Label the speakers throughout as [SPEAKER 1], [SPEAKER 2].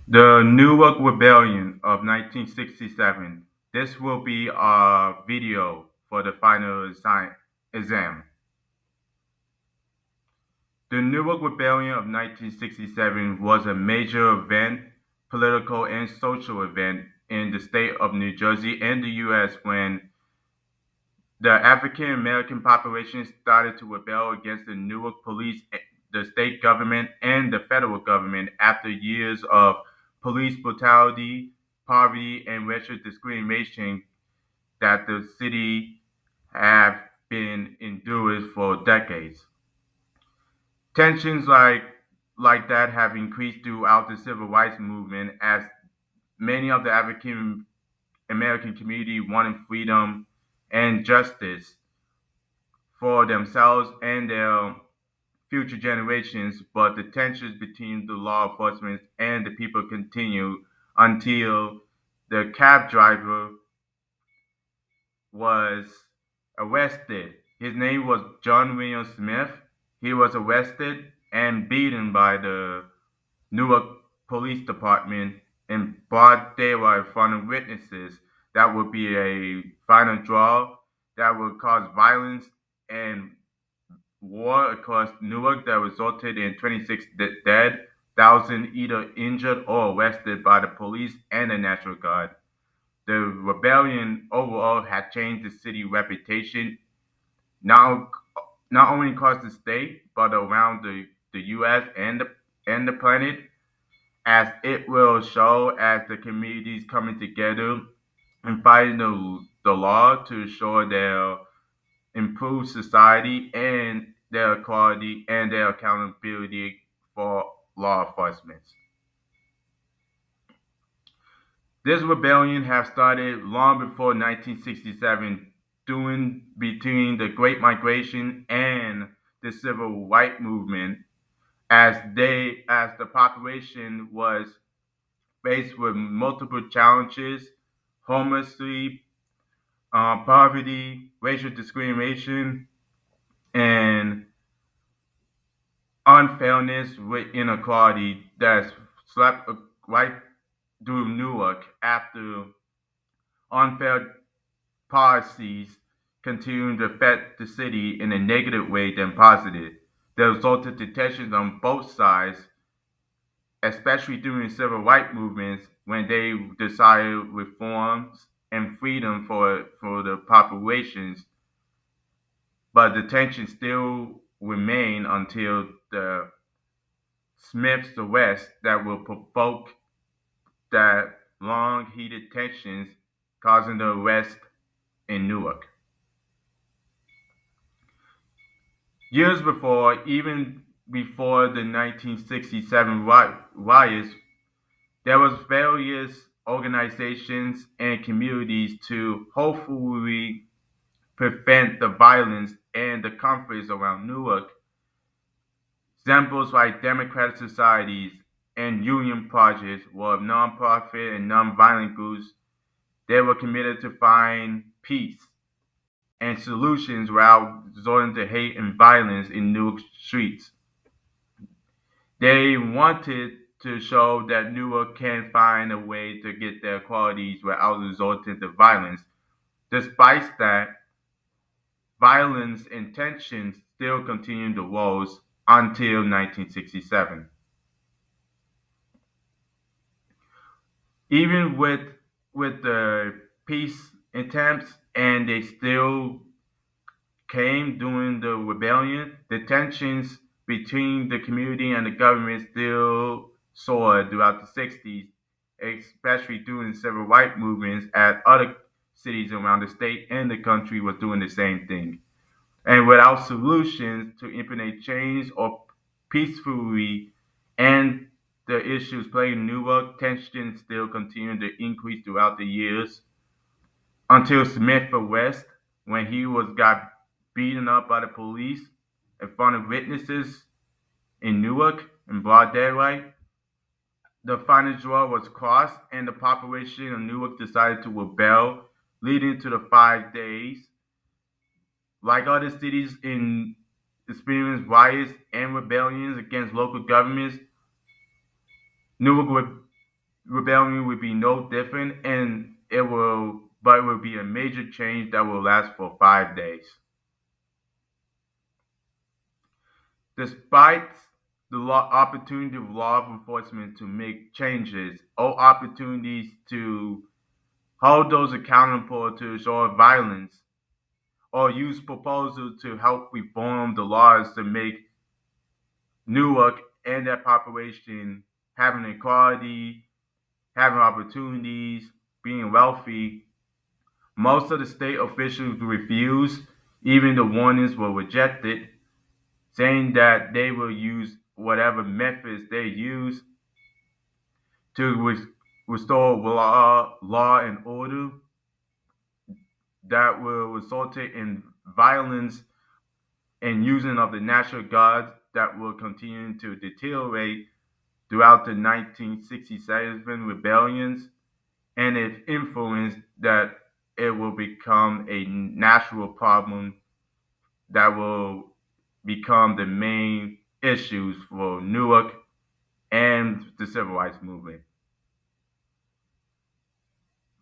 [SPEAKER 1] The Newark Rebellion of 1967. This will be our video for the final exam. The Newark Rebellion of 1967 was a major event, political and social event in the state of New Jersey and the U.S. when the African American population started to rebel against the Newark police, the state government, and the federal government after years of police brutality, poverty, and racial discrimination that the city have been enduring for decades. Tensions like that have increased throughout the civil rights movement as many of the African American community wanted freedom and justice for themselves and their future generations, but the tensions between the law enforcement and the people continued until the cab driver was arrested. His name was John William Smith. He was arrested and beaten by the Newark Police Department in broad daylight in front of witnesses. That would be a final draw that would cause violence and war across Newark that resulted in 26 dead, thousand either injured or arrested by the police and the National Guard. The rebellion overall had changed the city's reputation, not, not only across the state, but around the U.S. and the planet, as it will show as the communities coming together and fighting the law to ensure their improved society and their equality and their accountability for law enforcement. This rebellion had started long before 1967, during between the Great Migration and the Civil Rights Movement, as the population was faced with multiple challenges, homelessness, poverty, racial discrimination, and unfairness with inequality that swept right through Newark after unfair policies continued to affect the city in a negative way than positive. That resulted in tensions on both sides, especially during civil rights movements when they desired reforms and freedom for the populations, but the tension still remain until the Smith's arrest that will provoke that long heated tensions causing the arrest in Newark. Years before, even before the 1967 riots, there was various organizations and communities to hopefully prevent the violence and the conflicts around Newark. Examples like democratic societies and union projects were nonprofit and nonviolent groups. They were committed to find peace and solutions without resorting to hate and violence in Newark streets. They wanted to show that Newark can find a way to get their qualities without resorting to violence. Despite that, violence and tensions still continued to rose until 1967. Even with the peace attempts, and they still came during the rebellion, the tensions between the community and the government still soared throughout the 60s, especially during the civil rights movements as other cities around the state and the country was doing the same thing. And without solutions to implement change or peacefully end the issues plaguing in Newark, tensions still continued to increase throughout the years until Smith arrest when he was got beaten up by the police in front of witnesses in Newark in broad daylight. The final straw was crossed, and the population of Newark decided to rebel, leading to the 5 days. Like other cities in experienced riots and rebellions against local governments, Newark rebellion would be no different, and but it will be a major change that will last for 5 days. Despite the opportunity of law enforcement to make changes, or opportunities to hold those accountable to resolve violence, or use proposals to help reform the laws to make Newark and that population having equality, having opportunities, being wealthy. Most of the state officials refused, even the warnings were rejected, saying that they will use whatever methods they use to restore law and order that will result in violence and using of the National Guard that will continue to deteriorate throughout the 1967 rebellions, and its influence that it will become a national problem that will become the main issues for Newark and the civil rights movement.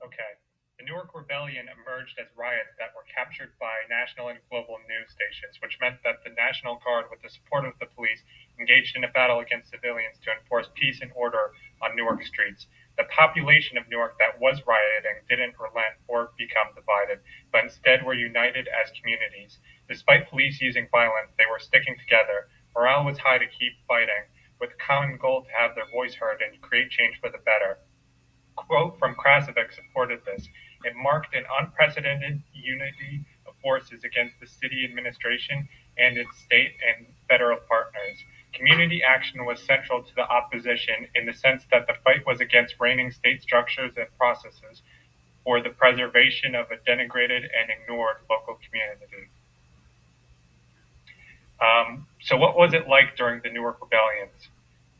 [SPEAKER 2] Okay. The Newark Rebellion emerged as riots that were captured by national and global news stations, which meant that the National Guard, with the support of the police, engaged in a battle against civilians to enforce peace and order on Newark streets. The population of Newark that was rioting didn't relent or become divided, but instead were united as communities. Despite police using violence, they were sticking together. Morale was high to keep fighting, with a common goal to have their voice heard and create change for the better. Quote from Krasavic supported this. It marked an unprecedented unity of forces against the city administration and its state and federal partners. Community action was central to the opposition in the sense that the fight was against reigning state structures and processes for the preservation of a denigrated and ignored local community. So, what was it like during the Newark rebellions?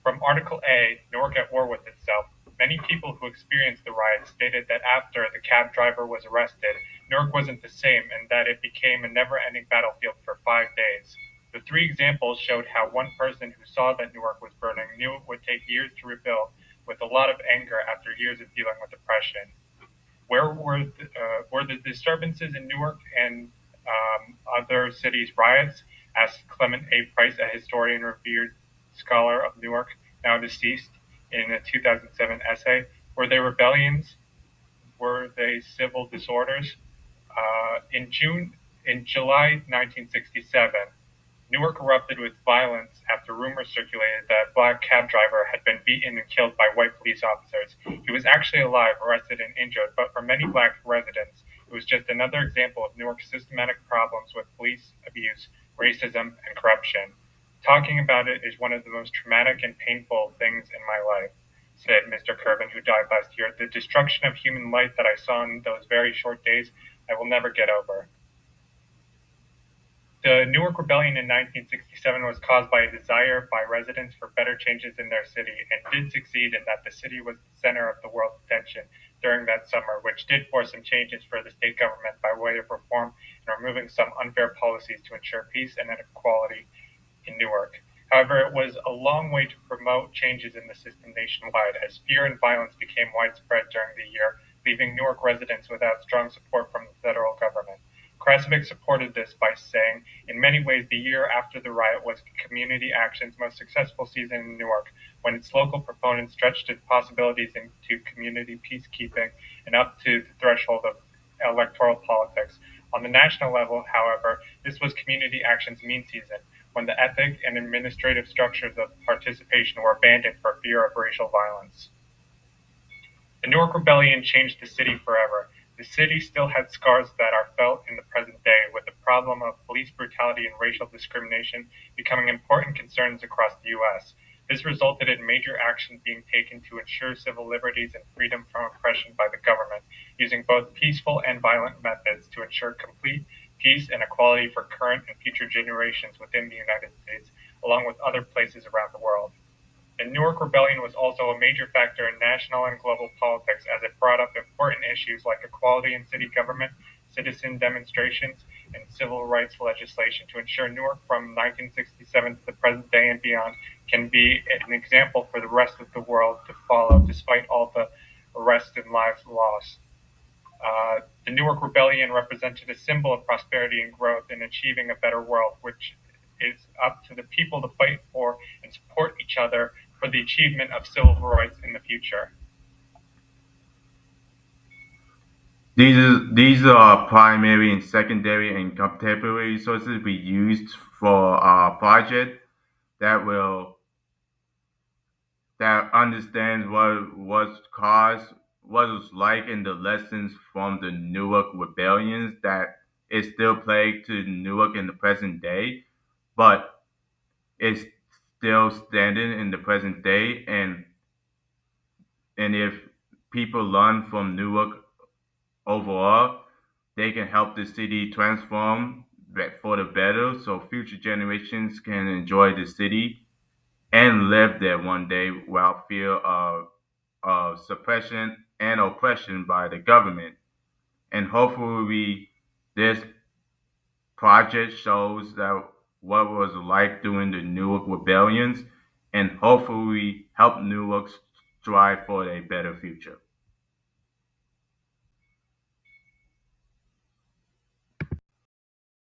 [SPEAKER 2] From Article A, Newark at War with Itself, many people who experienced the riots stated that after the cab driver was arrested, Newark wasn't the same and that it became a never ending battlefield for 5 days. The three examples showed how one person who saw that Newark was burning knew it would take years to rebuild, with a lot of anger after years of dealing with oppression. Were the disturbances in Newark and other cities riots? Asked Clement A. Price, a historian revered scholar of Newark, now deceased, in a 2007 essay. Were they rebellions? Were they civil disorders? In July 1967, Newark erupted with violence after rumors circulated that a black cab driver had been beaten and killed by white police officers. He was actually alive, arrested, and injured, but for many black residents, it was just another example of Newark's systematic problems with police abuse, racism, and corruption. Talking about it is one of the most traumatic and painful things in my life, said Mr. Kervin, who died last year. The destruction of human life that I saw in those very short days, I will never get over. The Newark Rebellion in 1967 was caused by a desire by residents for better changes in their city, and did succeed in that the city was the center of the world's attention during that summer, which did force some changes for the state government by way of reform and removing some unfair policies to ensure peace and equality in Newark. However, it was a long way to promote changes in the system nationwide, as fear and violence became widespread during the year, leaving Newark residents without strong support from the federal government. Krasavic supported this by saying, in many ways, the year after the riot was community action's most successful season in Newark, when its local proponents stretched its possibilities into community peacekeeping and up to the threshold of electoral politics. On the national level, however, this was community action's mean season, when the ethic and administrative structures of participation were abandoned for fear of racial violence. The Newark Rebellion changed the city forever. The city still had scars that are felt in the present day, with the problem of police brutality and racial discrimination becoming important concerns across the U.S. This resulted in major action being taken to ensure civil liberties and freedom from oppression by the government, using both peaceful and violent methods to ensure complete peace and equality for current and future generations within the United States, along with other places around the world. The Newark Rebellion was also a major factor in national and global politics as it brought up important issues like equality in city government, citizen demonstrations, and civil rights legislation to ensure Newark from 1967 to the present day and beyond can be an example for the rest of the world to follow, despite all the arrests and lives lost. The Newark Rebellion represented a symbol of prosperity and growth in achieving a better world, which is up to the people to fight for and support each other for the achievement of civil rights in the future.
[SPEAKER 1] These are primary and secondary and contemporary resources we used for our project that will that understands what was caused, what it was like, and the lessons from the Newark rebellions that is still plagued to Newark in the present day, but it's still standing in the present day. And if people learn from Newark overall, they can help the city transform for the better, so future generations can enjoy the city and live there one day without fear of suppression and oppression by the government. And hopefully, this project shows that what it was like during the Newark rebellions, and hopefully, we help Newark strive for a better future.